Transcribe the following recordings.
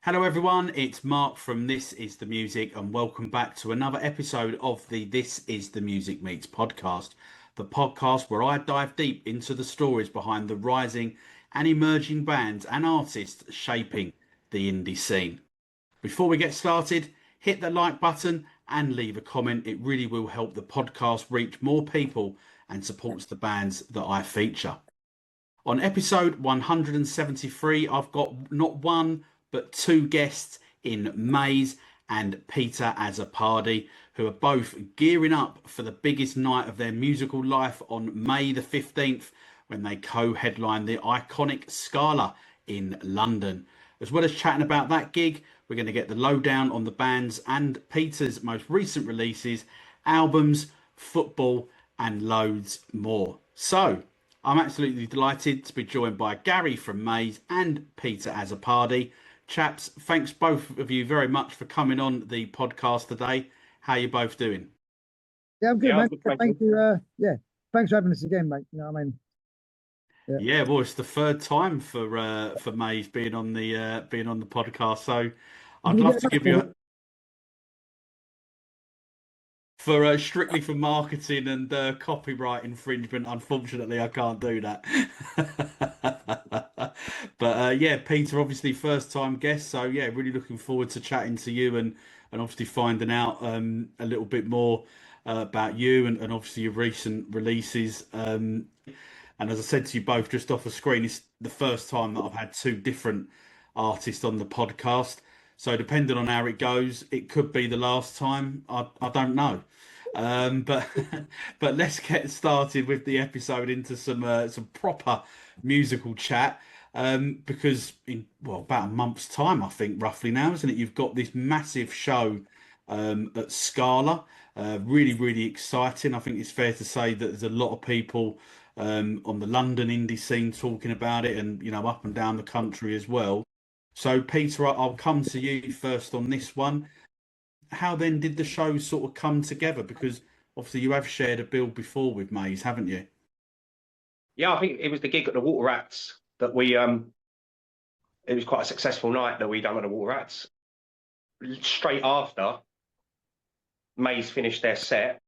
Hello everyone, it's Mark from This Is The Music and welcome back to another episode of the This Is The Music Meets podcast. The podcast where I dive deep into the stories behind the rising and emerging bands and artists shaping the indie scene. Before we get started, hit the like button and leave a comment. It really will help the podcast reach more people and supports the bands that I feature. On episode 173, I've got not one but two guests in Maze and Peter Azzopardi, who are both gearing up for the biggest night of their musical life on May the 15th when they co-headline the iconic Scala in London. As well as chatting about that gig, we're going to get the lowdown on the band's and Peter's most recent releases, albums, football, and loads more. So, I'm absolutely delighted to be joined by Gary from Maze and Peter Azzopardi. Chaps, thanks both of you very much for coming on the podcast today. How are you both doing? Yeah, I'm good, mate. Thank you. Thanks for having us again, mate. You know what I mean? Yeah, well, it's the third time for Maze being on the podcast. So I'd love to give you for strictly for marketing and copyright infringement. Unfortunately, I can't do that. But yeah, Peter, obviously first time guest, so yeah, really looking forward to chatting to you and obviously finding out a little bit more about you and obviously your recent releases. And as I said to you both just off the screen, it's the first time that I've had two different artists on the podcast. So depending on how it goes, it could be the last time. I don't know. But but let's get started with the episode into some proper musical chat. Because in about a month's time, I think roughly now, isn't it? You've got this massive show at Scala. Really exciting. I think it's fair to say that there's a lot of people on the London indie scene talking about it, and up and down the country as well. So, Peter, I'll come to you first on this one. How then did the show sort of come together? Because obviously you have shared a bill before with Maze, haven't you? Yeah, I think it was the gig at the Water Rats that we it was quite a successful night that we done at the Water Rats. Straight after Maze finished their set,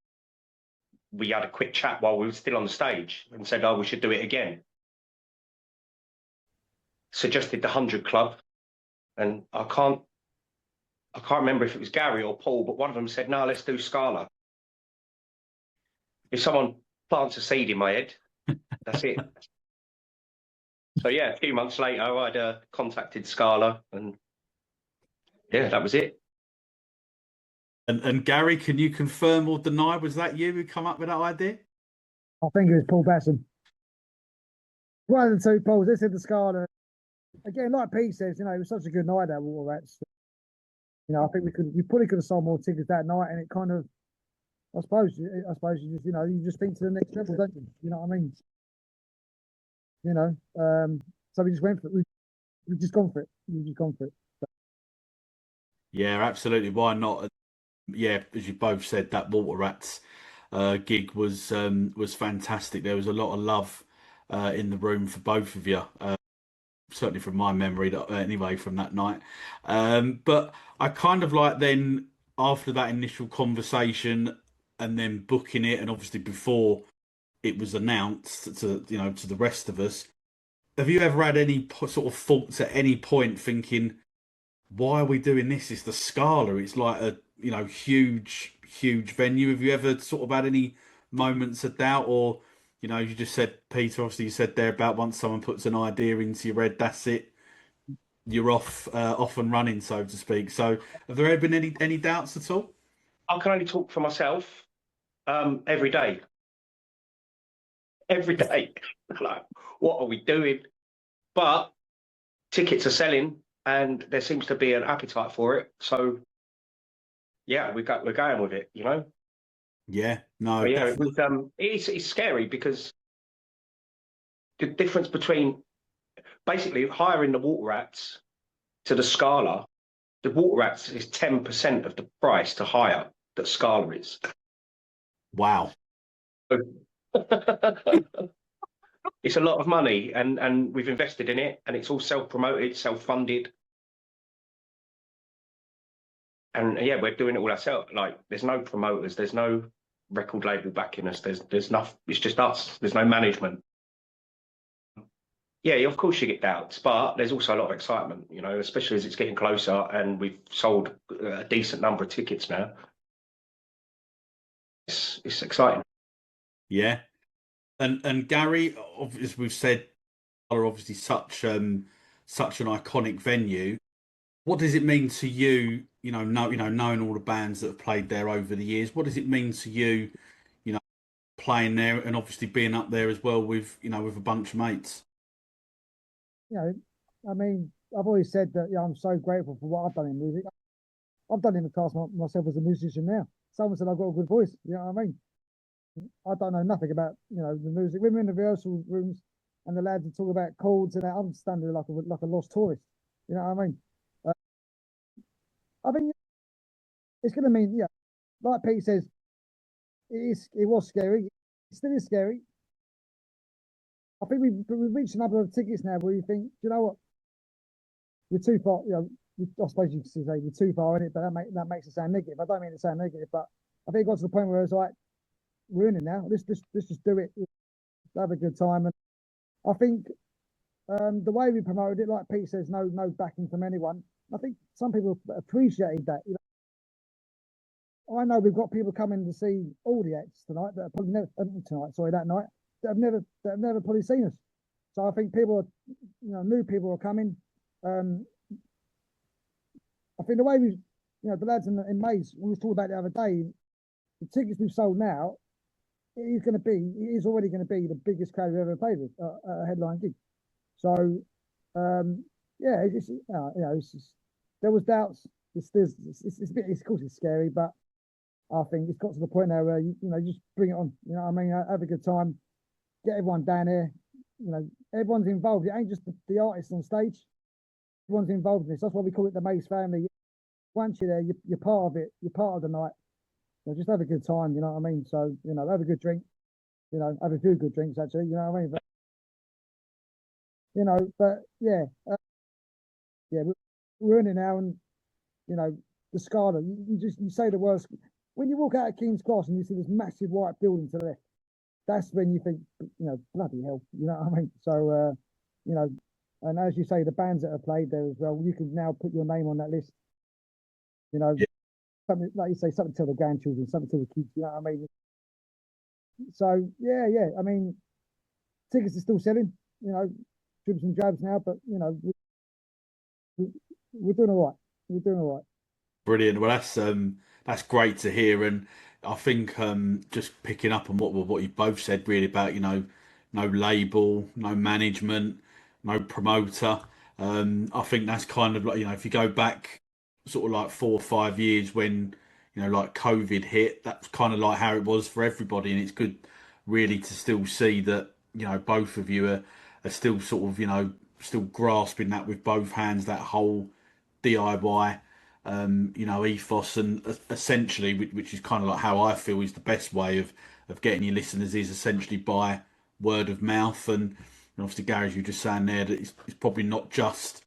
we had a quick chat while we were still on the stage and said, "Oh, we should do it again." Suggested the 100 Club, and I can't remember if it was Gary or Paul, but one of them said, "No, let's do Scala." If someone plants a seed in my head, that's it. So yeah, a few months later, I'd contacted Scala, and yeah, that was it. And Gary, can you confirm or deny? Was that you who come up with that idea? I think it was Paul Basson. One of the two Pauls. They said the Scala. Again, like Pete says, it was such a good night at Water Rats. I think we probably could have sold more tickets that night, and it kind of, I suppose you just, you just think to the next level, don't you? You know what I mean? So we just went for it. We've just gone for it. We've just gone for it. Yeah, absolutely. Why not? Yeah, as you both said, that Water Rats gig was fantastic. There was a lot of love in the room for both of you. Certainly from my memory, anyway, from that night. But I kind of like then after that initial conversation and then booking it, and obviously before it was announced to to the rest of us. Have you ever had any sort of thoughts at any point thinking, why are we doing this? It's the Scala. It's like a huge venue. Have you ever sort of had any moments of doubt, or you just said, Peter, obviously you said there about once someone puts an idea into your head, that's it, you're off and running, so to speak. So have there ever been any doubts at all? I can only talk for myself. Every day. Like, what are we doing? But tickets are selling, and there seems to be an appetite for it. So yeah, we're going with it. Yeah, no, but yeah, definitely. it's scary because the difference between basically hiring the Water Rats to the Scala, the Water Rats is 10% of the price to hire that Scala is. Wow. It's a lot of money, and we've invested in it, and it's all self-promoted, self-funded. And yeah, we're doing it all ourselves. Like, there's no promoters, there's no record label backing us. There's nothing. It's just us. There's no management. Yeah, of course you get doubts, but there's also a lot of excitement, you know, especially as it's getting closer and we've sold a decent number of tickets now. It's exciting. Yeah. And Gary, as we've said, are obviously such an iconic venue. What does it mean to you, knowing all the bands that have played there over the years? What does it mean to you, playing there and obviously being up there as well with, with a bunch of mates? You know, I mean, I've always said that I'm so grateful for what I've done in music. I've done in the class myself as a musician now. Someone said I've got a good voice. You know what I mean? I don't know nothing about the music. When we're in the rehearsal rooms and the lads are talking about chords and that, I'm standing like a lost tourist. You know what I mean? I think it's going to mean, like Pete says, it was scary. It still is scary. I think we've reached a number of tickets now where you think, you know what, we're too far. I suppose you could say we're too far in it, but that makes it sound negative. I don't mean to sound negative, but I think it got to the point where it's like, we're in it now. Let's just do it. Have a good time. And I think the way we promoted it, like Pete says, no backing from anyone. I think some people appreciated that. I know we've got people coming to see all the acts tonight that have probably never that night that have never probably seen us. So I think people are, new people are coming. I think the way the lads in Mays, we was talking about the other day, the tickets we've sold now, it is already going to be the biggest crowd we've ever played with at a headline gig. So, it's just, there was doubts. It's a bit, of course, it's scary, but I think it's got to the point now where you just bring it on. You know what I mean? Have a good time, get everyone down there. Everyone's involved. It ain't just the artists on stage. Everyone's involved in this. That's why we call it the Maze family. Once you're there, you're part of it. You're part of the night. Just have a good time. You know what I mean? So have a good drink. Have a few good drinks actually. You know what I mean? But we're in it now, and the Scala. You say the words when you walk out of King's Cross and you see this massive white building to the left. That's when you think, bloody hell. You know what I mean? So, and as you say, the bands that have played there as well, you can now put your name on that list. Yeah. Something like you say, something to the grandchildren, something to the kids. You know what I mean? So yeah. I mean, tickets are still selling. Dribs and drabs now, but we're doing all right. We're doing all right. Brilliant. Well, that's great to hear, and I think just picking up on what you both said really about no label, no management, no promoter. I think that's kind of like if you go back sort of like 4 or 5 years when like COVID hit, that's kind of like how it was for everybody, and it's good really to still see that both of you are still sort of still grasping that with both hands, that whole DIY ethos, and essentially, which is kind of like how I feel is the best way of getting your listeners is essentially by word of mouth. And obviously, Gary, as you were just saying there, that it's probably not just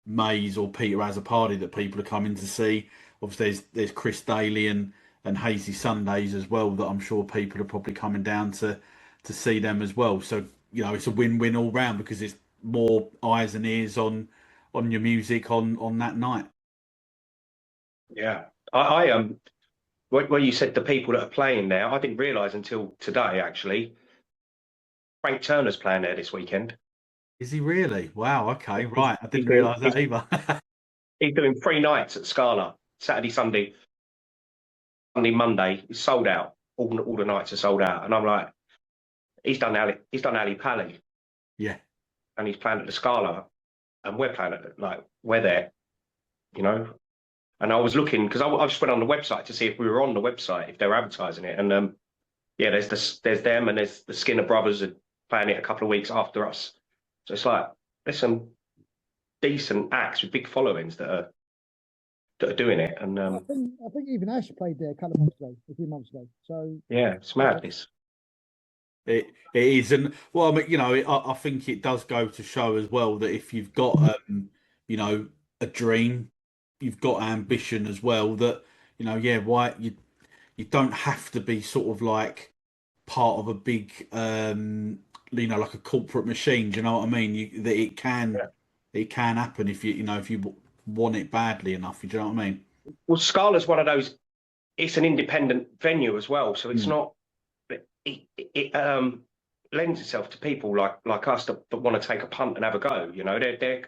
Mays or Peter Azzopardi that people are coming to see. Obviously, there's Chris Daly and Hazy Sundays as well that I'm sure people are probably coming down to see them as well. So it's a win-win all round because it's more eyes and ears on your music on that night. Yeah, I when you said the people that are playing there, I didn't realise until today actually. Frank Turner's playing there this weekend. Is he really? Wow. Okay. He's, Right. I he's didn't doing realise that either. he's doing 3 nights at Scala, Saturday, Sunday, Monday. It's sold out. All the nights are sold out, and I'm like, he's done Ali Pally, Yeah. and he's playing at the Scala, and we're playing at we're there, And I was looking because I just went on the website to see if we were on the website, if they were advertising it, and there's them, and there's the Skinner Brothers are playing it a couple of weeks after us. So it's like there's some decent acts with big followings that are doing it, and I think even Ash played there a few months ago. So yeah, it's madness. It is, and well, I mean, I think it does go to show as well that if you've got, a dream, you've got ambition as well. That yeah, why you don't have to be sort of like part of a big like a corporate machine. Do you know what I mean? That Yeah. it can happen if if you want it badly enough. Do you know what I mean? Well, Scala's one of those. It's an independent venue as well, so it's Mm. not. It lends itself to people like us that want to take a punt and have a go. They're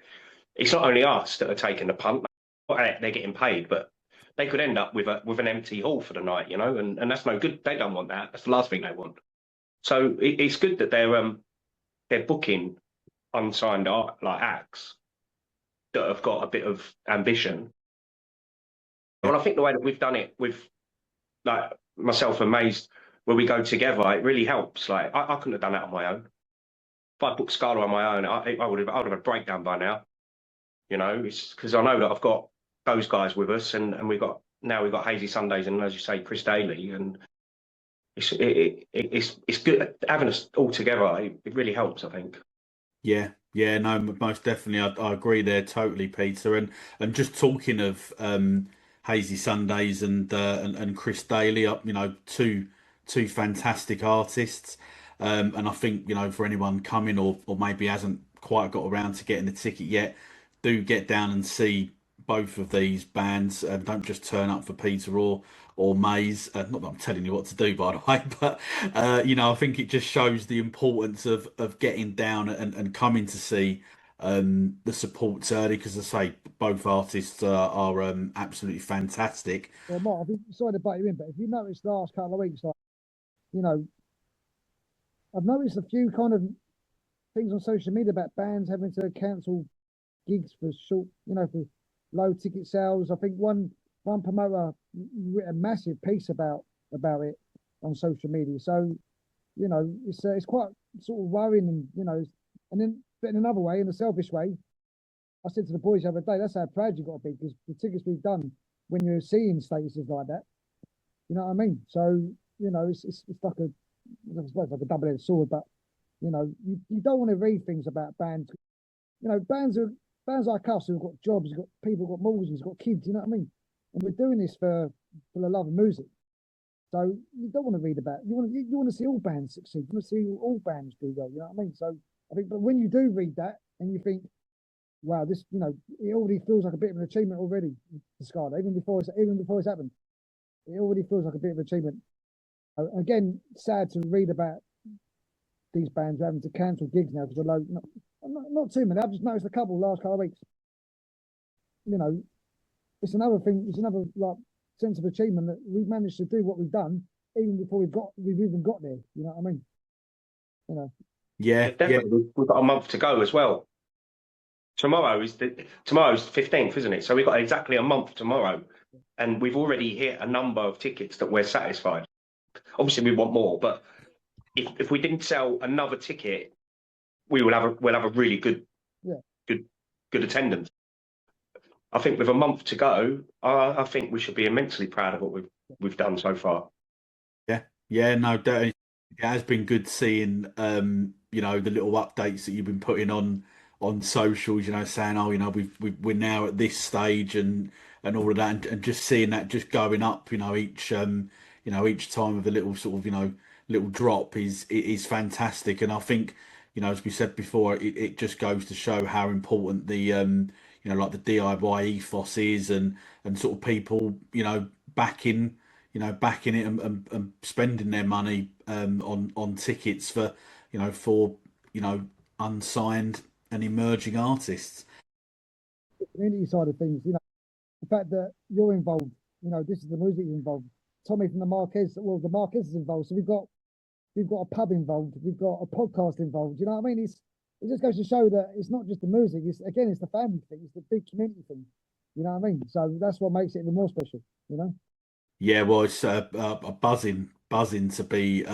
it's not only us that are taking the punt. They're getting paid, but they could end up with an empty hall for the night. And that's no good. They don't want that. That's the last thing they want. So it's good that they're booking unsigned art like acts that have got a bit of ambition. Yeah. And I think the way that we've done it with like myself and Maze, where we go together, it really helps. Like I couldn't have done that on my own. If I booked Scala on my own, I would have had a breakdown by now. It's because I know that I've got those guys with us, and we've got Hazy Sundays, and as you say, Chris Daly, and it's good having us all together. It really helps, I think. Yeah, yeah, no, most definitely. I agree there totally, Peter. And just talking of Hazy Sundays and Chris Daly, two fantastic artists. And I think for anyone coming or maybe hasn't quite got around to getting the ticket yet, do get down and see both of these bands. Don't just turn up for Peter or Maze. Not that I'm telling you what to do, by the way, but I think it just shows the importance of getting down and coming to see the supports early because, as I say, both artists are absolutely fantastic. Well, Mark, I've been sorry to butt you in, but if you noticed the last couple of weeks, like, you know, I've noticed a few kind of things on social media about bands having to cancel gigs for for low ticket sales. I think one promoter wrote a massive piece about it on social media. So it's quite sort of worrying, and and then but in another way, in a selfish way, I said to the boys the other day, that's how proud you got to be because the tickets we've done when you're seeing statuses like that. You know what I mean? So it's like I suppose like a double-edged sword, but you don't want to read things about bands. Bands like us who've got jobs, got people, got mortgages, got kids. You know what I mean? And we're doing this for the love of music. So you don't want to read about. You want to see all bands succeed. You want to see all bands do well. You know what I mean? So I think, but when you do read that and you think, wow, this it already feels like a bit of an achievement already. The Scala, even before it's happened, it already feels like a bit of an achievement. Again, sad to read about these bands having to cancel gigs now because of low. Not too many. I've just noticed a couple last couple of weeks. You know, it's another thing. It's another like sense of achievement that we've managed to do what we've done even before we've even got there. You know what I mean? You know. Yeah, yeah, Definitely. We've got a month to go as well. Tomorrow's the 15th, isn't it? So we've got exactly a month tomorrow, and we've already hit a number of tickets that we're satisfied. Obviously, we want more, but if we didn't sell another ticket, we'll have a really good Yeah. good attendance. I think with a month to go, I think we should be immensely proud of what we've done so far. yeah, yeah. No, definitely. It has been good seeing the little updates that you've been putting on socials, saying, oh, we're now at this stage and all of that, and just seeing that just going up, each time with a little sort of, little drop is fantastic. And I think, as we said before, it just goes to show how important the like the DIY ethos is and sort of people, backing backing it and spending their money on tickets for for unsigned and emerging artists. The community side of things, the fact that you're involved, this is the music involved. Tommy from the Marquez is involved. So we've got a pub involved. We've got a podcast involved. You know what I mean? It just goes to show that it's not just the music. It's the family thing. It's the big community thing. You know what I mean? So that's what makes it even more special. Yeah, well, it's a buzzing to be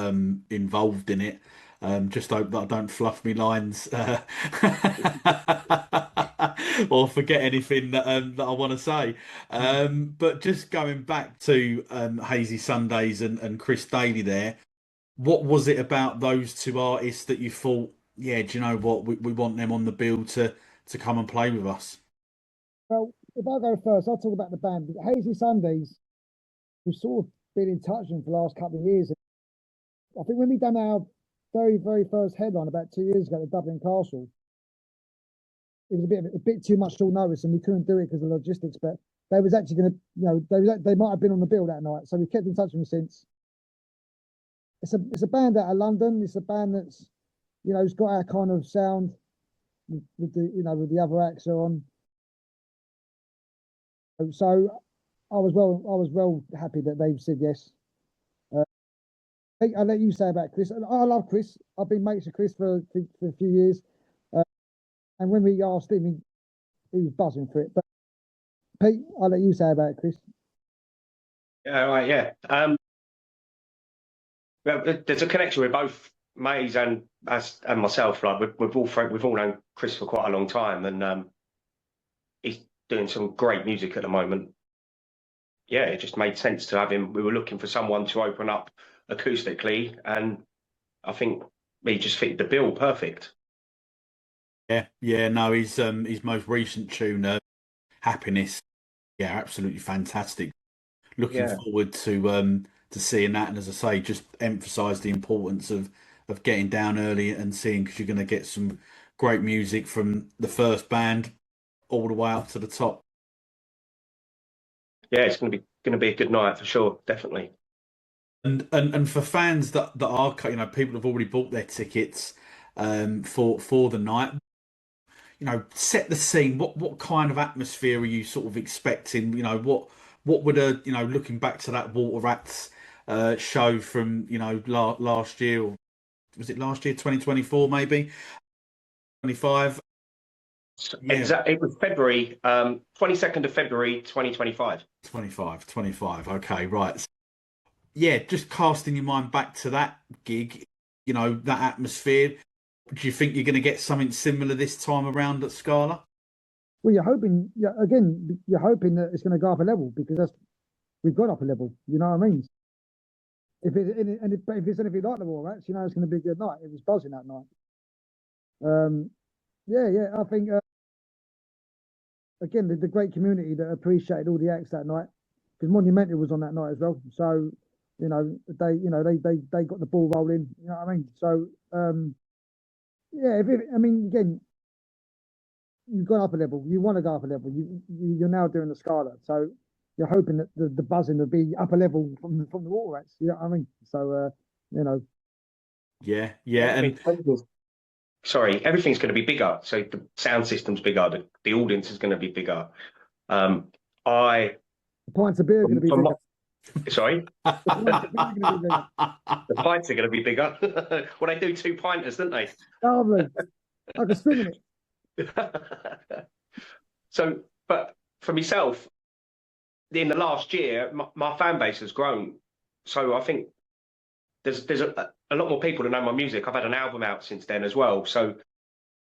involved in it. Just hope that I don't fluff me lines or forget anything that I want to say. But just going back to Hazy Sundays and Chris Daly there, what was it about those two artists that you thought, yeah, do you know what, we want them on the bill to come and play with us? Well, if I go first, I'll talk about the band. Hazy Sundays, we've sort of been in touch with them for the last couple of years. I think when we done our very, very first headline about 2 years ago at Dublin Castle, it was a bit too much short notice, and we couldn't do it because of logistics. But they was actually going to, they might have been on the bill that night, so we kept in touch with them since. It's a band out of London. It's a band that's, it's got our kind of sound with the other acts are on. So I was well happy that they've said yes. I'll let you say about Chris. I love Chris. I've been mates with Chris for a few years, and when we asked him, he was buzzing for it. But Pete, I'll let you say about Chris. Yeah, right, yeah. Well, there's a connection with both Maze and myself. Like we've all known Chris for quite a long time, and he's doing some great music at the moment. Yeah, it just made sense to have him. We were looking for someone to open up acoustically, and I think he just fit the bill perfect. Yeah, no, his most recent tune, Happiness, yeah, absolutely fantastic. Looking forward to seeing that, and as I say, just emphasise the importance of getting down early and seeing, because you're going to get some great music from the first band all the way up to the top. Yeah, it's going to be a good night for sure, definitely. And for fans that are, people have already bought their tickets for the night. Set the scene. What kind of atmosphere are you sort of expecting? What would looking back to that Water Rats show from last year, or was it last year, 2024 maybe 25? Yeah, Exactly. It was February, 22nd of February, 2025. 25. Okay, right. So, yeah, just casting your mind back to that gig, that atmosphere. Do you think you're going to get something similar this time around at Scala? Well, you're hoping, you're hoping that it's going to go up a level, because we've got up a level. You know what I mean? If it's anything like the War Rats, it's going to be a good night. It was buzzing that night. Yeah. I think again the great community that appreciated all the acts that night, because Monumental was on that night as well. So they got the ball rolling. You know what I mean? So yeah, again, you've gone up a level. You want to go up a level. You're now doing the Scala, so you're hoping that the buzzing will be up a level from the Water Rats. You know what I mean? So Yeah, and sorry, everything's going to be bigger. So the sound system's bigger. The audience is going to be bigger. The pints of beer are going to be bigger. Sorry? The pints are going to be bigger. Well, they do 2 pinters, don't they? Lovely. I can swing in it. So, but for myself, in the last year, my fan base has grown. So I think there's a lot more people that know my music. I've had an album out since then as well. So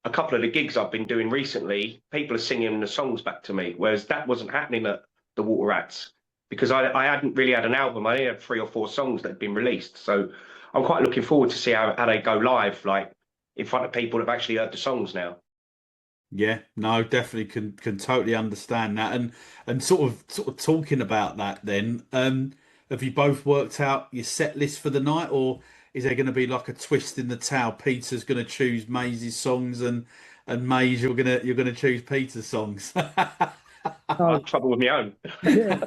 a couple of the gigs I've been doing recently, people are singing the songs back to me, whereas that wasn't happening at the Water Rats, because I hadn't really had an album. I only had 3 or 4 songs that had been released. So I'm quite looking forward to see how they go live, like in front of people that have actually heard the songs now. Yeah, no, definitely can totally understand that. And sort of talking about that then, have you both worked out your set list for the night, or is there going to be like a twist in the towel? Peter's going to choose Maze's songs, and Maze, you're gonna choose Peter's songs. I have trouble with my own. Yeah.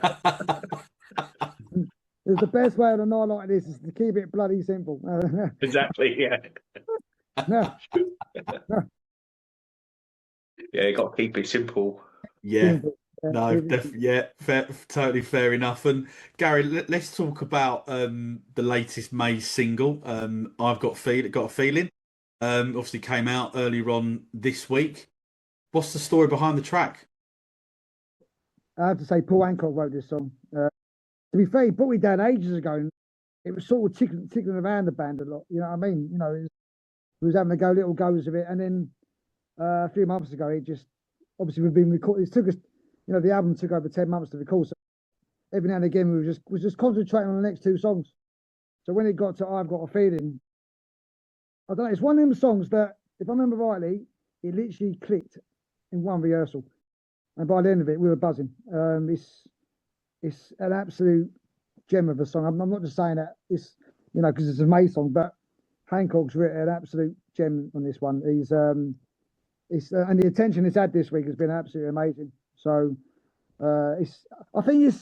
It's the best way on a night like this is to keep it bloody simple. Exactly, yeah. No. Yeah, you got to keep it simple. Yeah. No, totally fair enough. And Gary, let's talk about the latest Maze single. I've got a feeling. Obviously came out earlier on this week. What's the story behind the track? I have to say, Paul Hancock wrote this song. To be fair, he brought it down ages ago, and it was sort of tickling around the band a lot. You know what I mean? We was having little goes of it, and then a few months ago, it just obviously we've been recording. It took us, the album took over 10 months to record. So every now and again, we was just concentrating on the next 2 songs. So when it got to I've Got a Feeling, I don't know. It's one of them songs that, if I remember rightly, it literally clicked in one rehearsal. and by the end of it, we were buzzing. It's an absolute gem of a song. I'm not just saying that it's, you know, because it's a May song, but Hancock's written an absolute gem on this one. He's and the attention it's had this week has been absolutely amazing. So I think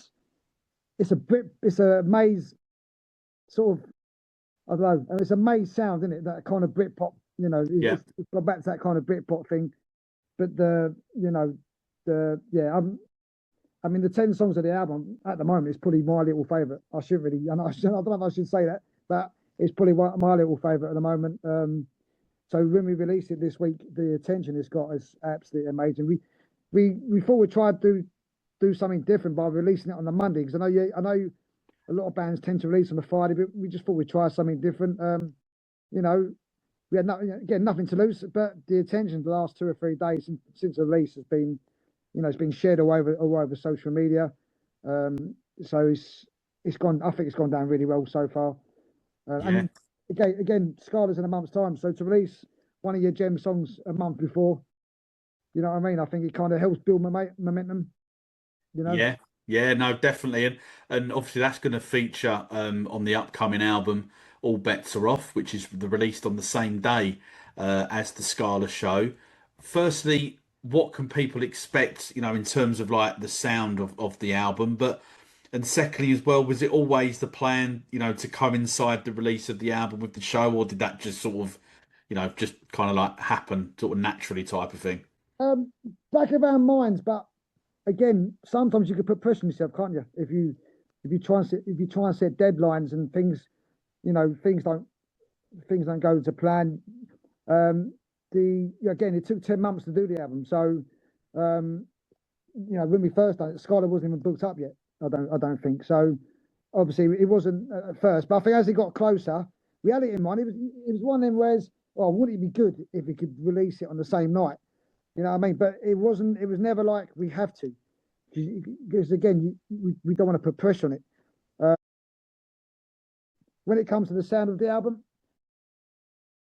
it's a May's sort of, I don't know, and it's a May sound, isn't it? That kind of Britpop, you know, it's got back to that kind of Britpop thing. But I mean, the 10 songs of the album at the moment is probably my little favourite. I shouldn't really, I don't know if I should say that, but it's probably my little favourite at the moment. So when we released it this week, the attention it's got is absolutely amazing. We thought we'd try to do something different by releasing it on the Monday, because I know a lot of bands tend to release on a Friday, but we just thought we'd try something different. You know, we had nothing to lose, but the attention the last 2 or 3 days since the release has been, you know, it's been shared all over social media. So it's gone. I think it's gone down really well so far. And again, Scala's in a month's time, so to release one of your gem songs a month before, you know what I mean? I think it kind of helps build momentum. You know? Yeah, no, definitely, and obviously that's going to feature on the upcoming album, All Bets Are Off, which is released on the same day as the Scala show. Firstly, what can people expect, you know, in terms of like the sound of the album? And secondly, as well, was it always the plan, you know, to coincide the release of the album with the show, or did that just sort of, you know, just kind of like happen, sort of naturally type of thing? Back of our minds, but again, sometimes you can put pressure on yourself, can't you? If you try and set deadlines and things, you know, things don't go to plan. Again, it took 10 months to do the album, so you know, when we first done it, Scala wasn't even booked up yet. I don't think so. Obviously, it wasn't at first, but I think as it got closer, we had it in mind. It was one of them whereas, oh, wouldn't it be good if we could release it on the same night? You know what I mean? But it wasn't. It was never like we have to, because again, we don't want to put pressure on it. When it comes to the sound of the album,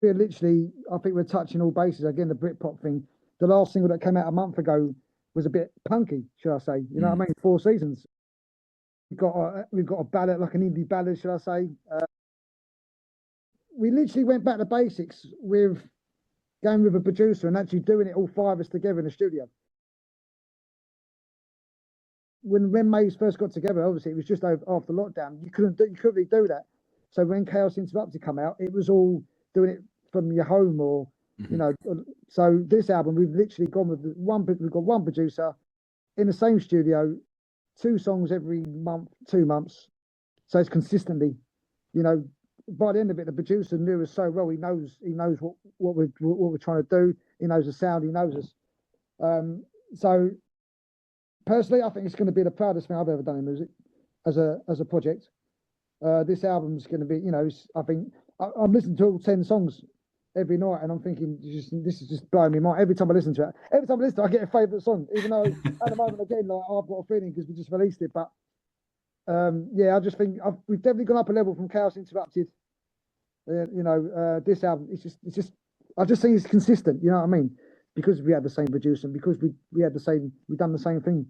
we're literally, I think we're touching all bases. Again, the Britpop thing. The last single that came out a month ago was a bit punky, should I say? You know what I mean? 4 Seasons. We've got a ballad, like an indie ballad, should I say? We literally went back to basics with going with a producer and actually doing it all 5 of us together in the studio. When Maze first got together, obviously it was just after lockdown. You couldn't really do that. So when Chaos Interrupted come out, it was all doing it from your home or you know. So this album, we've literally gone with one. We've got one producer in the same studio, 2 songs every month, 2 months. So it's consistently, you know. By the end of it, the producer knew us so well. He knows what we're trying to do. He knows the sound. He knows us. So personally, I think it's going to be the proudest thing I've ever done in music as a project. This album's going to be, you know, I think I'm listening to all 10 songs every night, and I'm thinking, this is just blowing me mind. Every time I listen to it, I get a favourite song, even though at the moment, again, like I've got a feeling because we just released it. But I just think we've definitely gone up a level from Chaos Interrupted. You know, this album, it's just, I just think it's consistent. You know what I mean? Because we had the same producer, and because we've done the same thing.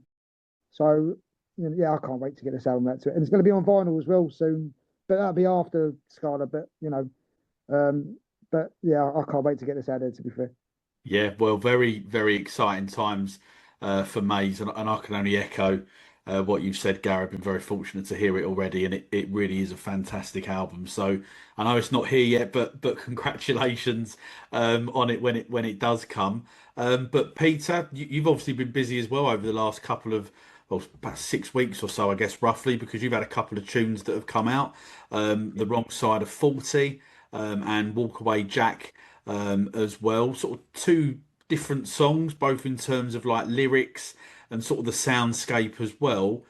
So you know, I can't wait to get this album out to it, and it's going to be on vinyl as well soon. But that'll be after Scala. But you know, but yeah, I can't wait to get this out there. To be fair. Yeah, well, very, very exciting times for Maze, and I can only echo what you've said, Gary. I've been very fortunate to hear it already, and it really is a fantastic album. So I know it's not here yet, but congratulations on it when it does come. But Peter, you've obviously been busy as well over the last couple of, well, about 6 weeks or so, I guess, roughly, because you've had a couple of tunes that have come out, The Wrong Side of 40 and Walk Away Jack as well. Sort of 2 different songs, both in terms of like lyrics and sort of the soundscape as well.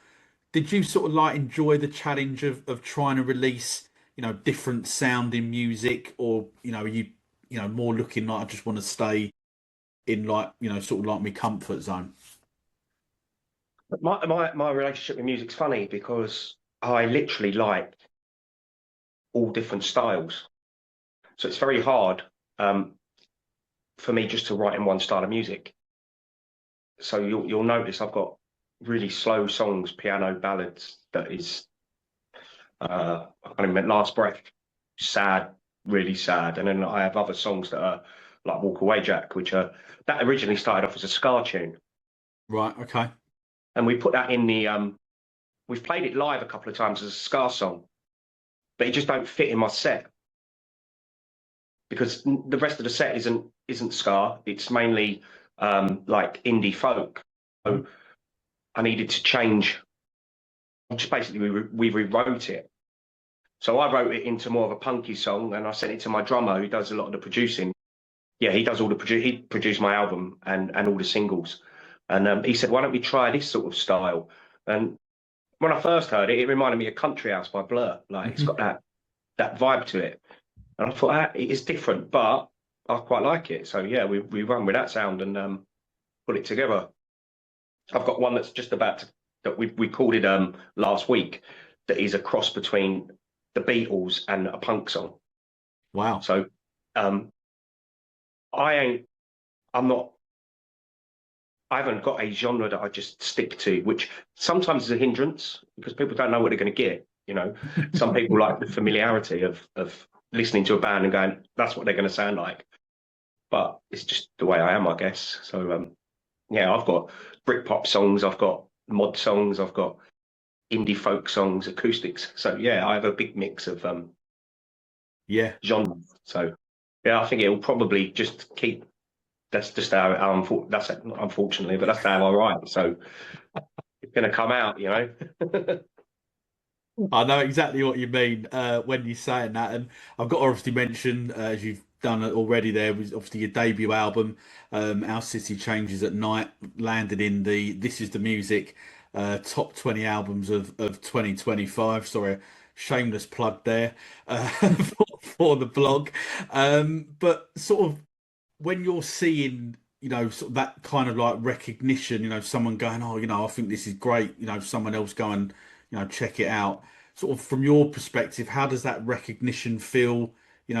Did you sort of like enjoy the challenge of trying to release, you know, different sounding music, or you know, you know, more looking like I just want to stay in like, you know, sort of like my comfort zone? But my relationship with music's funny because I literally like all different styles. So it's very hard for me just to write in one style of music. So you'll notice I've got really slow songs, piano ballads. That is, I can't even remember, Last Breath, sad, really sad. And then I have other songs that are like Walk Away Jack, which are that originally started off as a ska tune, Right. Okay. and we put that in the we've played it live a couple of times as a ska song, but it just don't fit in my set because the rest of the set isn't ska. It's mainly like indie folk. So I needed to change. Just basically, we rewrote it. So I wrote it into more of a punky song, and I sent it to my drummer, who does a lot of the producing. Yeah, he does all the he produced my album and all the singles. And he said, "Why don't we try this sort of style?" And when I first heard it, it reminded me of Country House by Blur. Like it's got that vibe to it. And I thought it is different, but I quite like it. So yeah, we run with that sound and put it together. I've got one that's just about to, that we called it last week, that is a cross between the Beatles and a punk song. Wow. So um I haven't got a genre that I just stick to, which sometimes is a hindrance because people don't know what they're going to get. You know, some people like the familiarity of listening to a band and going, that's what they're going to sound like. But it's just the way I am, I guess. So yeah, I've got Britpop songs, I've got mod songs, I've got indie folk songs, acoustics. So yeah, I have a big mix of Yeah. genres. So yeah, I think it'll probably just keep. That's just how that's unfortunately, but that's how I write. So it's going to come out, you know. I know exactly what you mean when you're saying that, and I've got to obviously mention, as you've done it already, there was obviously your debut album, Our City Changes at Night, landed in the This Is the Music top 20 albums of 2025. Sorry, shameless plug there for the blog, but sort of when you're seeing, sort of that kind of like recognition, someone going, oh, I think this is great, someone else going, check it out. Sort of from your perspective, how does that recognition feel?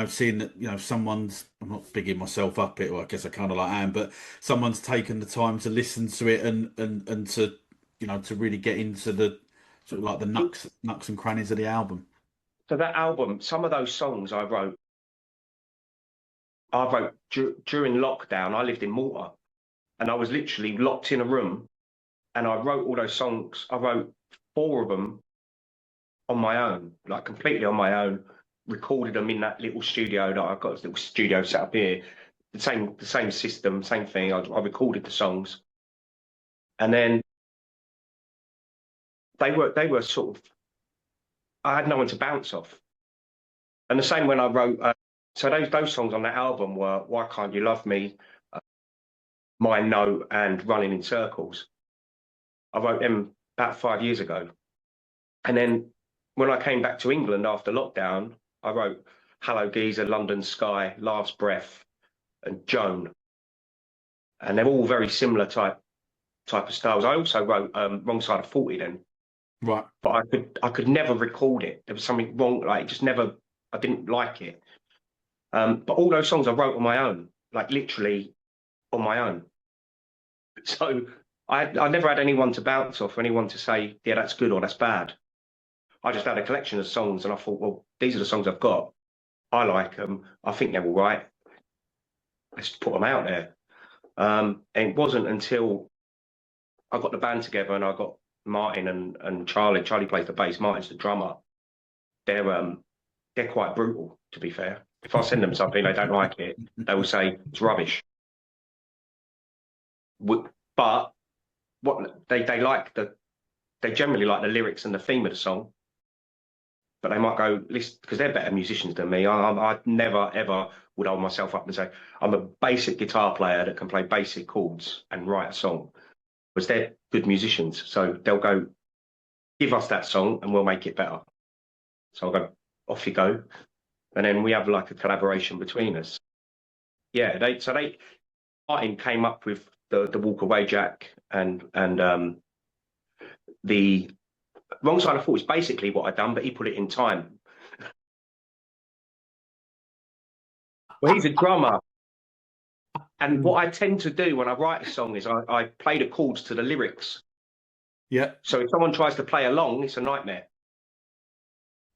Seeing that, someone's, I'm not bigging myself up it, well, I guess I kind of like am, but someone's taken the time to listen to it and to, to really get into the sort of like the nucks and crannies of the album. So that album, some of those songs I wrote during lockdown. I lived in Malta, and I was literally locked in a room, and I wrote all those songs. I wrote 4 of them on my own, like completely on my own. Recorded them in that little studio that I've got, this little studio set up here. The same system, same thing. I recorded the songs, and then they were sort of. I had no one to bounce off. And the same when I wrote. So those songs on that album were "Why Can't You Love Me," "My Note," and "Running in Circles." I wrote them about 5 years ago, and then when I came back to England after lockdown, I wrote "Hello Geezer," "London Sky," "Last Breath," and "Joan," and they're all very similar type of styles. I also wrote "Wrong Side of 40" then, Right. but I could never record it. There was something wrong, like it just never. I didn't like it. But all those songs I wrote on my own, like literally on my own. So I never had anyone to bounce off, or anyone to say, yeah, that's good or that's bad. I just had a collection of songs, and I thought, well, these are the songs I've got. I like them. I think they're all right. Let's put them out there. And it wasn't until I got the band together and I got Martin and Charlie. Charlie plays the bass. Martin's the drummer. They're quite brutal, to be fair. If I send them something they don't like it, they will say it's rubbish. But what they like they generally like the lyrics and the theme of the song. But they might go listen because they're better musicians than me. I never ever would hold myself up and say I'm a basic guitar player that can play basic chords and write a song, because they're good musicians. So they'll go, give us that song and we'll make it better. So I'll go, off you go, and then we have like a collaboration between us. Yeah, Martin came up with the Walk Away Jack and the Wrong Side of 40 is basically what I'd done, but he put it in time. Well, he's a drummer, And what I tend to do when I write a song is I play the chords to the lyrics. Yeah. So if someone tries to play along, it's a nightmare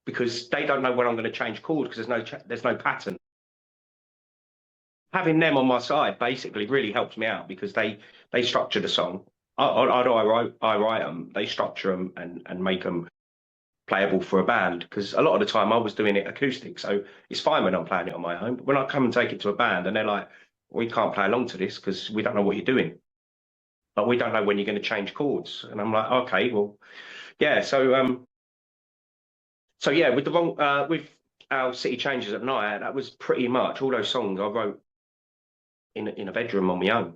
because they don't know when I'm going to change chords because there's no pattern. Having them on my side basically really helps me out because they structure the song. I write them, they structure them and make them playable for a band, because a lot of the time I was doing it acoustic, so it's fine when I'm playing it on my own, but when I come and take it to a band and they're like, we can't play along to this because we don't know what you're doing, but we don't know when you're going to change chords, and I'm like, okay, well, yeah. So yeah, with with our City Changes at Night, that was pretty much all those songs I wrote in a bedroom on my own.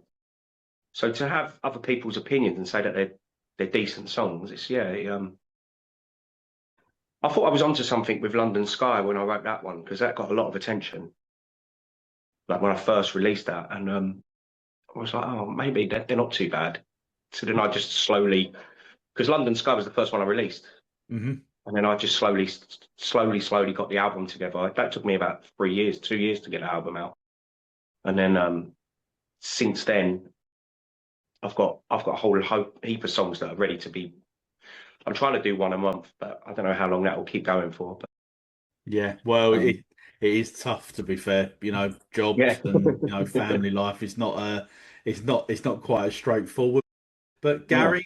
So to have other people's opinions and say that they're decent songs, it's I thought I was onto something with London Sky when I wrote that one, because that got a lot of attention. Like when I first released that, and I was like, oh, maybe they're not too bad. So then I just slowly, because London Sky was the first one I released, and then I just slowly got the album together. That took me about 3 years, 2 years to get the album out, and then since then, I've got a whole heap of songs that are ready to be. I'm trying to do one a month, but I don't know how long that will keep going for. But Yeah, well, it is tough, to be fair. You know, jobs yeah, and family life is not it's not quite as straightforward. But no. Gary,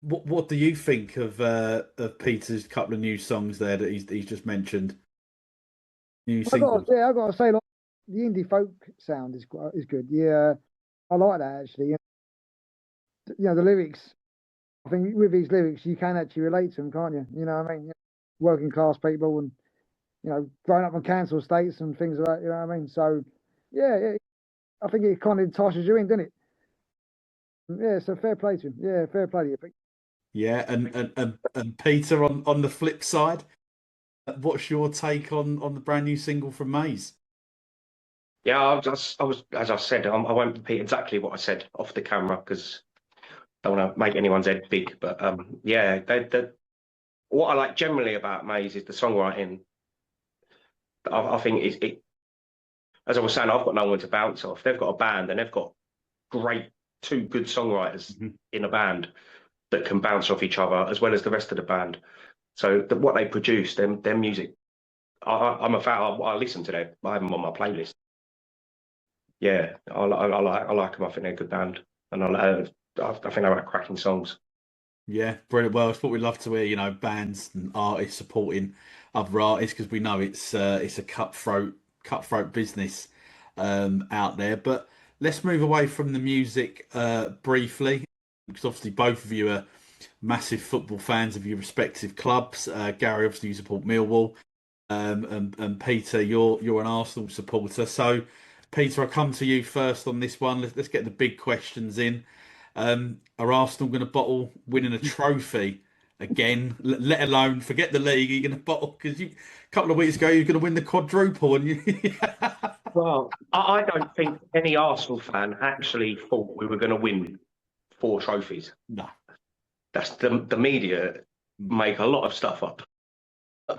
what do you think of Peter's couple of new songs there that he's just mentioned? New singles. I got to say, like, the indie folk sound is good. Yeah, I like that actually. The lyrics. I think with these lyrics, you can actually relate to them, can't you? You know what I mean? Working class people and growing up on council estates and things like that. You know what I mean? So, yeah, I think it kind of entices you in, doesn't it? Yeah, so fair play to him. Yeah, fair play to you. Yeah, and Peter, on the flip side, what's your take on the brand new single from Maze? Yeah, I was, as I said, I won't repeat exactly what I said off the camera because I don't want to make anyone's head big. But yeah, what I like generally about Maze is the songwriting. I think as I was saying, I've got no one to bounce off. They've got a band and they've got two good songwriters in a band that can bounce off each other as well as the rest of the band. So what they produce, their music, I'm a fan. I listen to them. I have them on my playlist. Yeah, I like them. I think they're a good band, and I think they write cracking songs. Yeah, brilliant. Well, it's what we love to hear, bands and artists supporting other artists, because we know it's a cutthroat business out there. But let's move away from the music briefly, because obviously both of you are massive football fans of your respective clubs. Gary, obviously you support Millwall, and Peter, you're an Arsenal supporter. So, Peter, I'll come to you first on this one. Let's get the big questions in. Are Arsenal going to bottle winning a trophy again? Let alone forget the league. You're going to bottle, because a couple of weeks ago you're going to win the quadruple, and Well, I don't think any Arsenal fan actually thought we were going to win 4 trophies. No. That's the media make a lot of stuff up.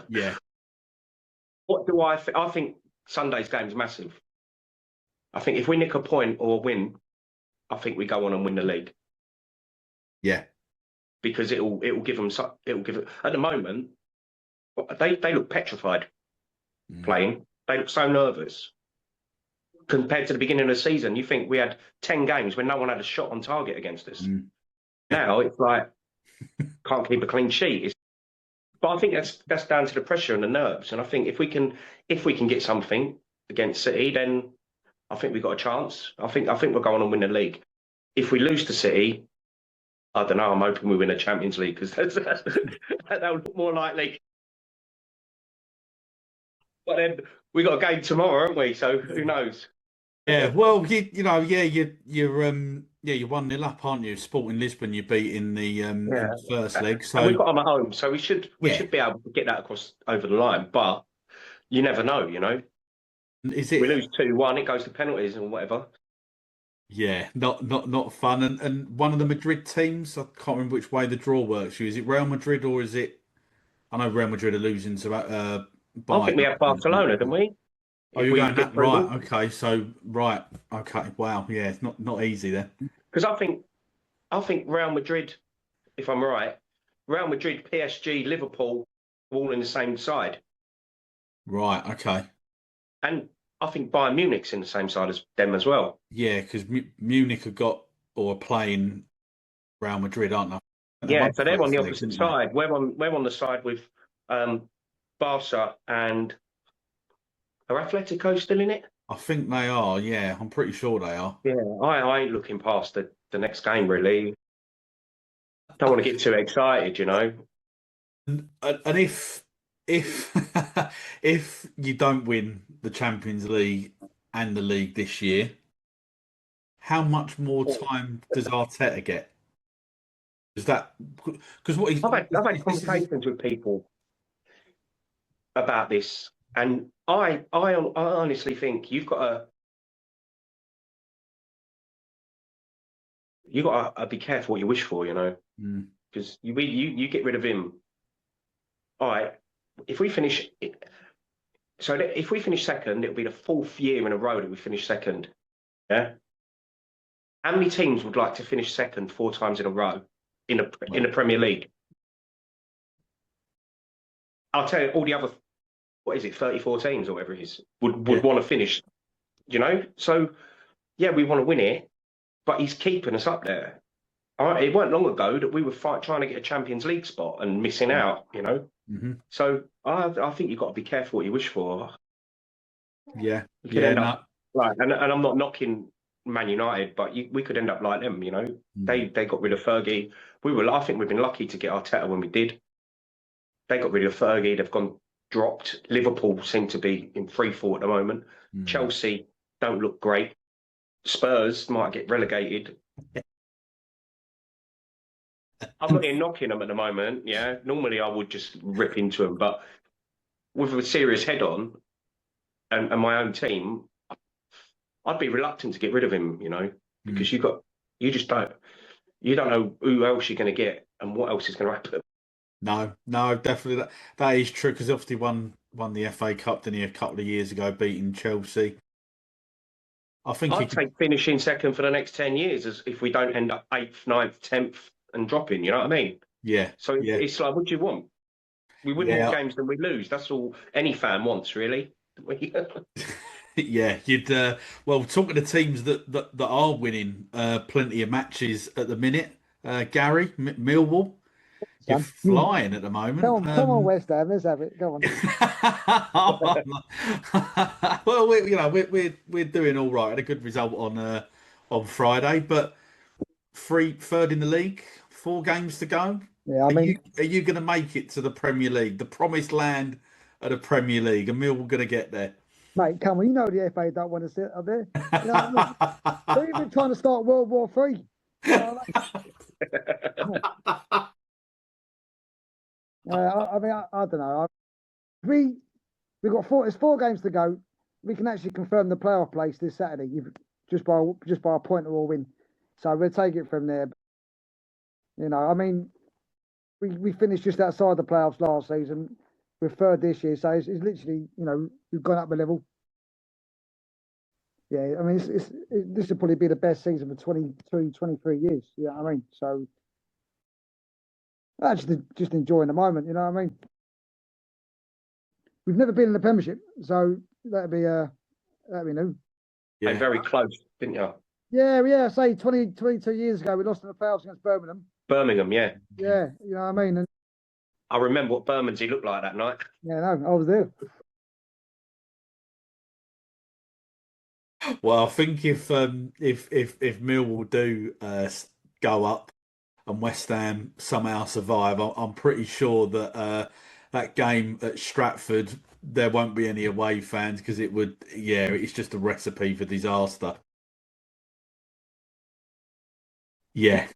Yeah. What do I think? I think Sunday's game's massive. I think if we nick a point or win, I think we go on and win the league. Yeah. Because it'll give them at the moment they look petrified playing. They look so nervous compared to the beginning of the season. You think we had 10 games when no one had a shot on target against us. Now it's like can't keep a clean sheet. But I think that's down to the pressure and the nerves. And I think if we can get something against City, then I think we've got a chance. I think we'll go on and win the league. If we lose to City, I don't know. I'm hoping we win a Champions League, because that would look more likely. But then we got a game tomorrow, haven't we? So who knows? Yeah. Well, you're 1-0 up, aren't you? Sporting Lisbon, you beat in the first leg. So and we've got them at home, so we should be able to get that across over the line. But you never know, Is it? We lose 2-1, it goes to penalties and whatever. Yeah, not fun. And one of the Madrid teams, I can't remember which way the draw works. Is it Real Madrid, or is it? I know Real Madrid are losing to I think we have Barcelona, didn't we? Oh, if you're we going get that through right. them. Okay, so right. Okay, wow. Yeah, it's not easy then. Because I think Real Madrid, if I'm right, Real Madrid, PSG, Liverpool, all in the same side, Right. Okay. and I think Bayern Munich's in the same side as them as well. Yeah, because Munich have got or are playing Real Madrid, aren't they? They Yeah, won the so they're on first the leg, opposite didn't they? side. We're on the side with um, Barca and are Atletico still in it? I think they are. Yeah, I'm pretty sure they are. Yeah, I ain't looking past the next game really. Don't want to get too excited, you know. And if if you don't win the Champions League and the league this year, how much more time does Arteta get? Is that because what he's I've had this is conversations with people about this, and I honestly think you got to be careful what you wish for, you know, Mm, because you get rid of him. All right, if we finish, if we finish second, it'll be the fourth year in a row that we finish second. Yeah. How many teams would like to finish second four times in a row in the well, Premier League? I'll tell you, all the other, what is it, 34 teams or whatever it is, would yeah, want to finish, you know? So, yeah, we want to win it, but he's keeping us up there. All right, it weren't long ago that we were trying to get a Champions League spot and missing yeah. out, you know? Hmm. So I think you've got to be careful what you wish for. Yeah, We could yeah, end up no. like, and I'm not knocking Man United, but we could end up like them, you know? Mm, They got rid of Fergie. I think we've been lucky to get Arteta when we did. They got rid of Fergie. They've gone dropped. Liverpool seem to be in free fall at the moment. mm. Chelsea don't look great. Spurs might get relegated. I'm not here knocking them at the moment. Yeah, normally I would just rip into them, but with a serious head on and my own team, I'd be reluctant to get rid of him. You know, Mm. because you just don't know who else you're going to get and what else is going to happen. No, no, definitely that is true because obviously won the FA Cup, didn't he, a couple of years ago, beating Chelsea. I think he I'd could. take finishing second for the next 10 years as if we don't end up eighth, ninth, 10th and dropping. You know what I mean? Yeah, So yeah, it's like, what do you want? We win more yeah, games than we lose. That's all any fan wants, really. yeah. You'd well, talking to teams that are winning plenty of matches at the minute. Gary Millwall, you're Son, you flying at the come moment. on, come on, West Ham, let's have it. Go on. Well, we're doing all right. Had a good result on Friday, but third in the league, 4 games to go. Yeah, I Are you mean, are you going to make it to the Premier League, the promised land of the Premier League, and Millwall going to get there? mate, come on, you know the FA don't want to sit up there. You know what I mean? They're even trying to start World War Three. You know what I mean? I don't know. We we've got four. It's 4 games to go. We can actually confirm the playoff place this Saturday. Just by a point or a win. So we'll take it from there. You know, I mean, we finished just outside the playoffs last season. We're third this year, so it's literally, you know, we've gone up a level. Yeah, I mean, this will probably be the best season for 22, 23 years. You know what I mean? So actually, just enjoying the moment. You know what I mean? We've never been in the Premiership, so that'd be new. Came Yeah, very close, didn't you? Yeah, yeah. Say 22 years ago, we lost in the playoffs against Birmingham. Birmingham, yeah. Yeah, you know what I mean? And I remember what Bermondsey looked like that night. yeah, no, I was there. well, I think if Millwall do go up and West Ham somehow survive, I'm pretty sure that that game at Stratford there won't be any away fans because it would, yeah, it's just a recipe for disaster. Yeah.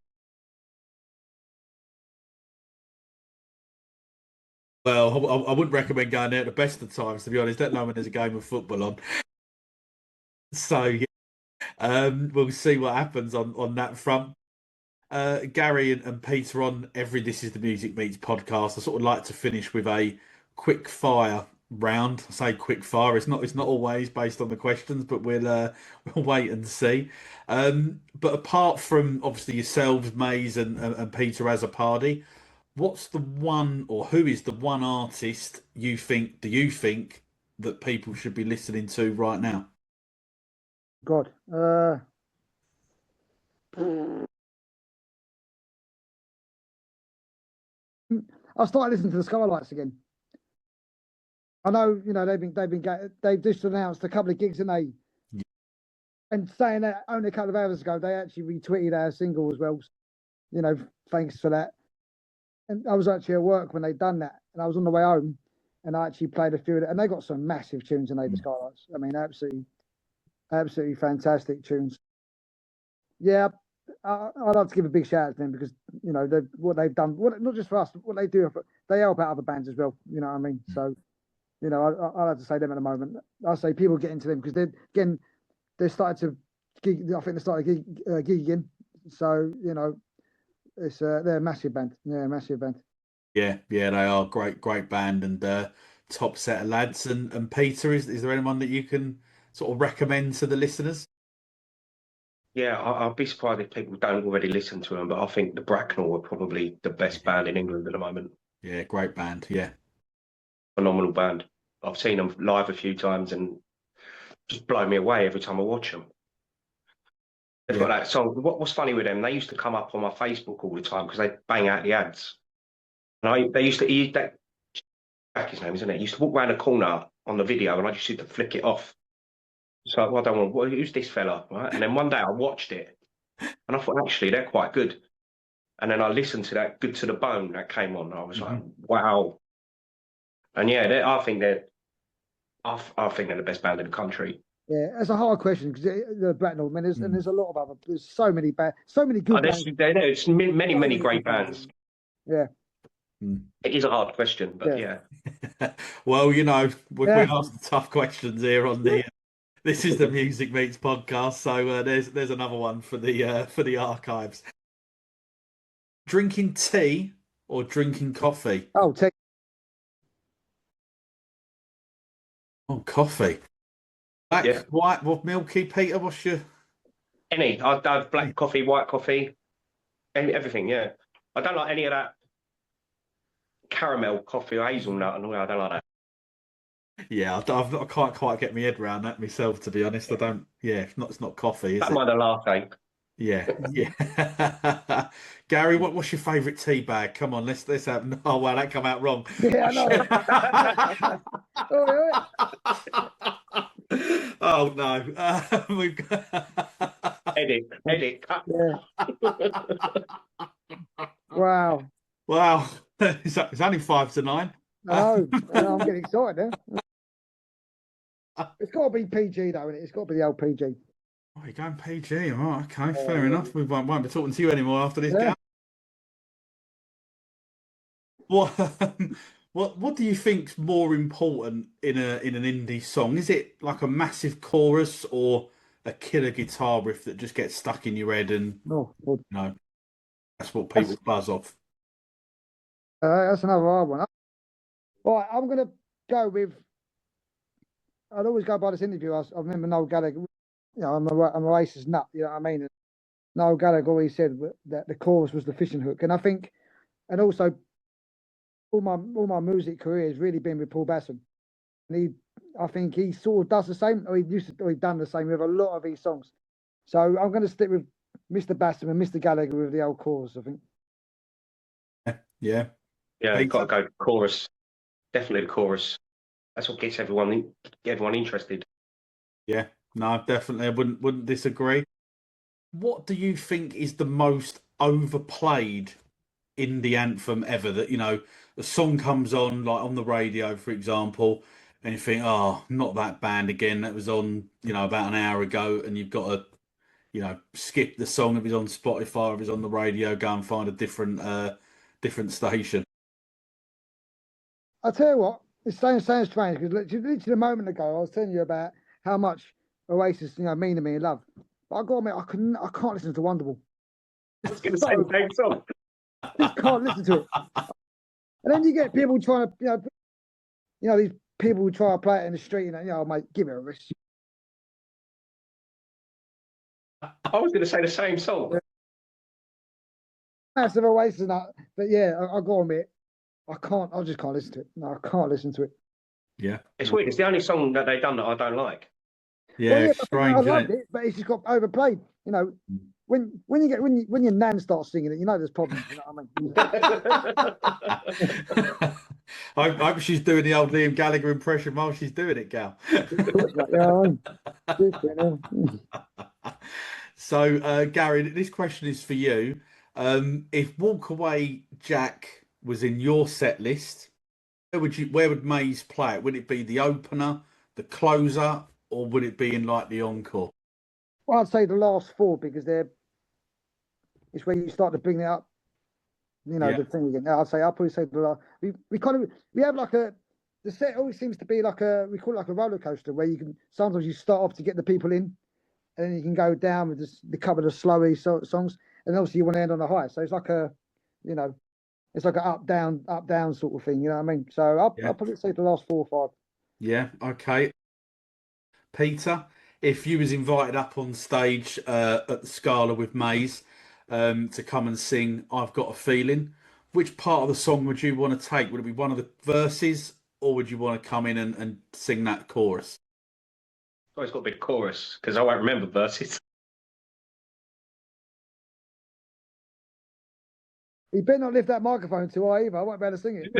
Well, I wouldn't recommend going there at the best of times, to be honest. Let alone when there's a game of football on. So yeah, we'll see what happens on that front. Gary and Peter on every This Is the Music Meets podcast. I sort of like to finish with a quick fire round. I say quick fire. It's not always based on the questions, but we'll wait and see. But apart from obviously yourselves, Maze and Peter Azzopardi, what's the one or who is the one artist do you think that people should be listening to right now? God. I started listening to the Skylights again. I know, they've just announced a couple of gigs, and and saying that only a couple of hours ago they actually retweeted our single as well. You know, thanks for that. And I was actually at work when they'd done that, and I was on the way home, and I actually played a few of it, and they got some massive tunes in the Skylights. I mean, absolutely fantastic tunes. Yeah, I'd like to give a big shout out to them because what they've done, not just for us, what they do, they help out other bands as well. You know what I mean? So, I have to say them at the moment. I say people get into them because they started to gig. I think they started gigging. So it's they're a massive band. Yeah, massive band. Yeah, they are great band and top set of lads. And Peter, is there anyone that you can sort of recommend to the listeners? Yeah, I'll be surprised if people don't already listen to them, but I think the Bracknell are probably the best band in England at the moment. Yeah, great band. Yeah. Phenomenal band. I've seen them live a few times and just blow me away every time I watch them. They've got that song. What's funny with them? They used to come up on my Facebook all the time because they bang out the ads. And they used to use that. Jack, his name, isn't it? Used to walk around the corner on the video, and I just used to flick it off. So I don't want. Who's this fella? Right? And then one day I watched it, and I thought actually they're quite good. And then I listened to that "Good to the Bone" that came on. I was like, wow. And yeah, I think they're the best band in the country. Yeah, it's a hard question because the Bracknell, I mean, there's a lot of other, there's so many bands, so many good bands. There's many great bands. Yeah. It is a hard question, but yeah. Well, we ask the tough questions here on the This is the Music Meets podcast. So there's another one for the archives. Drinking tea or drinking coffee? Oh, tea. Oh, coffee. Black, white, what milky, Peter? What's your... I'd have black coffee, white coffee, everything, yeah. I don't like any of that caramel coffee or hazelnut and all that. I don't like that. Yeah, I can't quite get my head around that myself, to be honest. I don't, it's not coffee, is it? That might have latte. Yeah. Gary, what's your favourite tea bag? Come on, let's have... Oh, wow, that come out wrong. Yeah, I know. Oh no, we've got edit. Yeah. Wow. It's only 5 to 9. No, I'm getting excited now. It's got to be PG though, isn't it? It's got to be the old PG. Oh, you're going PG. Oh, okay, fair enough. We won't be talking to you anymore after this. Yeah. What do you think's more important in an indie song? Is it like a massive chorus or a killer guitar riff that just gets stuck in your head and that's what people buzz off? That's another hard one. Right, I'm gonna go with. I'd always go by this interview. I remember Noel Gallagher. I'm a racist nut. You know what I mean? And Noel Gallagher always said that the chorus was the fishing hook, and I think, and also. All my music career has really been with Paul Bassam, and I think he sort of does the same, or he'd done the same with a lot of his songs. So I'm going to stick with Mr. Bassam and Mr. Gallagher with the old chorus, I think. Yeah. You've got to go chorus. Definitely the chorus. That's what gets everyone interested. Yeah, no, definitely. I wouldn't disagree. What do you think is the most overplayed indie anthem ever? That the song comes on like on the radio, for example, and you think, oh, not that band again. That was on, about an hour ago, and you've got to, skip the song if it's on Spotify, if it's on the radio, go and find a different station. I'll tell you what, it sounds strange because literally a moment ago I was telling you about how much Oasis, mean to me in love. But I got to admit, I can't listen to Wonderwall. I was going to say the same song. Just can't listen to it. And then you get people trying to, these people who try to play it in the street and, you know, mate, give it a rest. I was going to say the same song. Massive Oasis, but yeah, I got on it. I just can't listen to it. No, I can't listen to it. Yeah. It's weird. It's the only song that they've done that I don't like. Yeah, Well, yeah, strange, I isn't loved it? it, but it's just got overplayed. You know, when your nan starts singing it, you know there's problems. You know what I mean? I hope she's doing the old Liam Gallagher impression while she's doing it, Gal. Of course not. Yeah, So, Gary, this question is for you. If Walk Away Jack was in your set list, where would Maze play it? Would it be the opener, the closer, or would it be in like the encore? well, I'd say the last four because it's where you start to bring it up. You know, Yeah. the thing again. I'll probably say the last. We have like the set always seems to be we call it like a roller coaster where you can sometimes you start off to get the people in, and then you can go down with the couple of slowy songs, and obviously you want to end on a high. So it's like you know, it's like an up down sort of thing. You know what I mean? So I'll probably say the last 4 or 5. Yeah, okay. Peter, if you was invited up on stage at the Scala with Maze to come and sing I've Got a Feeling, which part of the song would you want to take? Would it be one of the verses, or would you want to come in and sing that chorus? Oh, it's got a big chorus because I won't remember verses. You better not lift that microphone too high either. I won't be able to sing it.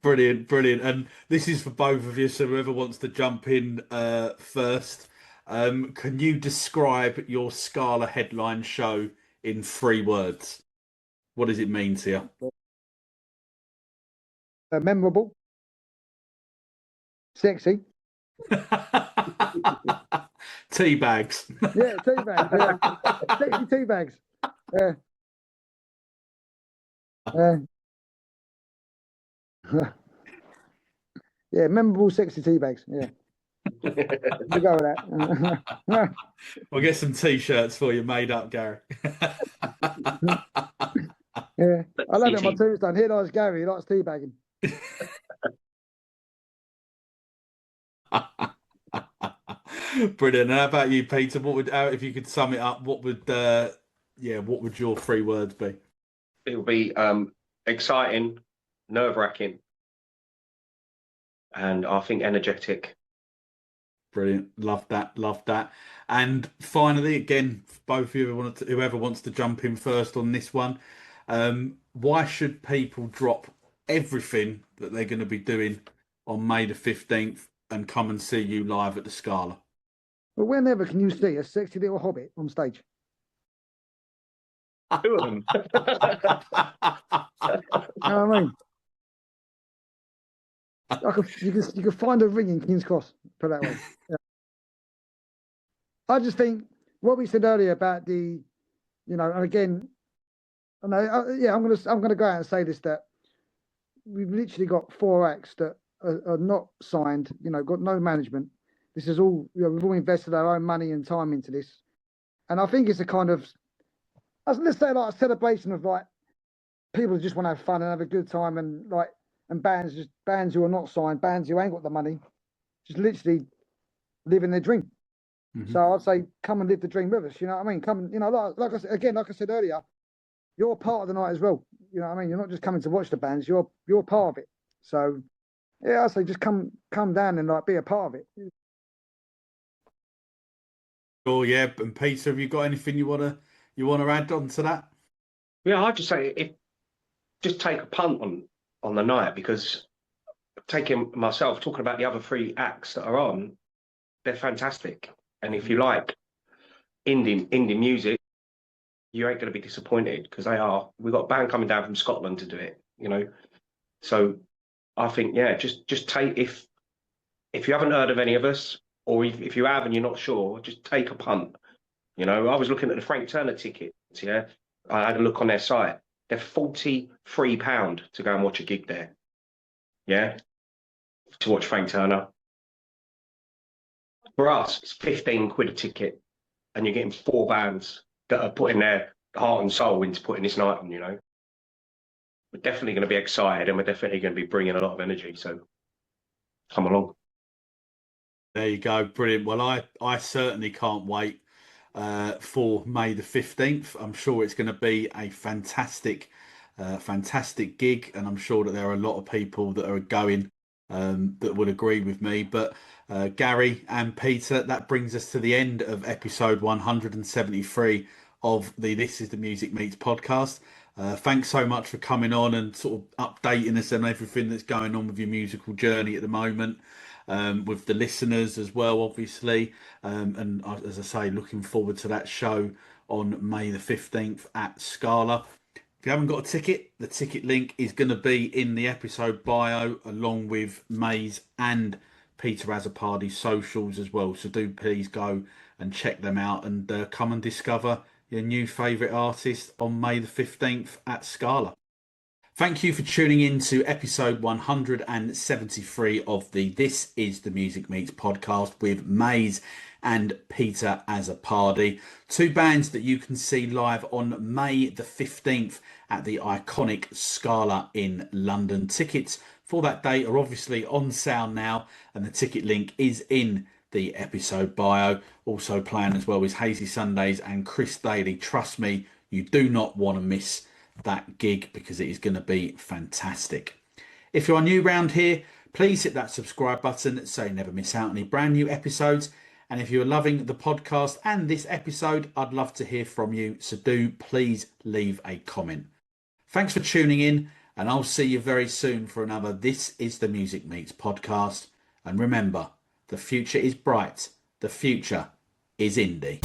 Brilliant, brilliant. And this is for both of you, so whoever wants to jump in first. Can you describe your Scala headline show in 3 words? What does it mean to you? Memorable, sexy. Tea bags. Yeah, tea bags. Yeah. Sexy tea bags. Yeah. Yeah, memorable, sexy tea bags. Yeah. We go with that. We'll get some t-shirts for you made up, Gary. Yeah. I love it on my tombstone. Here lies Gary, he likes tea bagging. Brilliant. And how about you, Peter? If you could sum it up, what would your 3 words be? It will be exciting, nerve-wracking, and I think energetic. Brilliant. Love that. Love that. And finally, again, both of you, whoever wants to jump in first on this one, why should people drop everything that they're going to be doing on May the 15th and come and see you live at the Scala? But whenever can you see a sexy little hobbit on stage? 2 of them. You know what I mean? You could find a ring in King's Cross, put it that way. Yeah. I just think what we said earlier about and again, I'm gonna go out and say this, that we've literally got 4 acts that are not signed, got no management. This is all, we've all invested our own money and time into this. And I think it's a kind of, let's say like a celebration of like people who just want to have fun and have a good time, and bands who are not signed, bands who ain't got the money, just literally living their dream. Mm-hmm. So I'd say come and live the dream with us. You know what I mean? Come, like I said earlier, you're part of the night as well. You know what I mean? You're not just coming to watch the bands. You're part of it. So yeah, I say just come down and like be a part of it. Oh yeah, and Peter, have you got anything you wanna add on to that? Yeah, I'd just say just take a punt on the night, because talking about the other 3 acts that are on, they're fantastic. And if you like indie music, you ain't going to be disappointed, because they are. We've got a band coming down from Scotland to do it, So I think, yeah, just take, if you haven't heard of any of us, or if you have and you're not sure, just take a punt. I was looking at the Frank Turner tickets. Yeah, I had a look on their site. They're £43 to go and watch a gig there. Yeah, to watch Frank Turner. For us, it's 15 quid a ticket, and you're getting 4 bands that are putting their heart and soul into putting this night on. we're definitely going to be excited, and we're definitely going to be bringing a lot of energy. So come along. There you go, brilliant. Well, I certainly can't wait for May the 15th. I'm sure it's going to be a fantastic gig, and I'm sure that there are a lot of people that are going that would agree with me. But Gary and Peter, that brings us to the end of episode 173 of the This Is the Music Meets podcast. Thanks so much for coming on and sort of updating us on everything that's going on with your musical journey at the moment, with the listeners as well, obviously. And as I say, looking forward to that show on May the 15th at Scala. If you haven't got a ticket, the ticket link is going to be in the episode bio, along with May's and Peter Azzopardi's socials as well. So do please go and check them out and come and discover your new favourite artist on May the 15th at Scala. Thank you for tuning in to episode 173 of the This Is the Music Meets podcast with Maze and Peter Azzopardi, two bands that you can see live on May the 15th at the iconic Scala in London. Tickets for that date are obviously on sale now, and the ticket link is in the episode bio. Also playing as well is Hazy Sundays and Chris Daly. Trust me, you do not want to miss that gig because it is going to be fantastic. If you are new round here, please hit that subscribe button so you never miss out on any brand new episodes. And if you're loving the podcast and this episode, I'd love to hear from you. So do please leave a comment. Thanks for tuning in, and I'll see you very soon for another This Is the Music Meets podcast. And remember, the future is bright. The future is indie.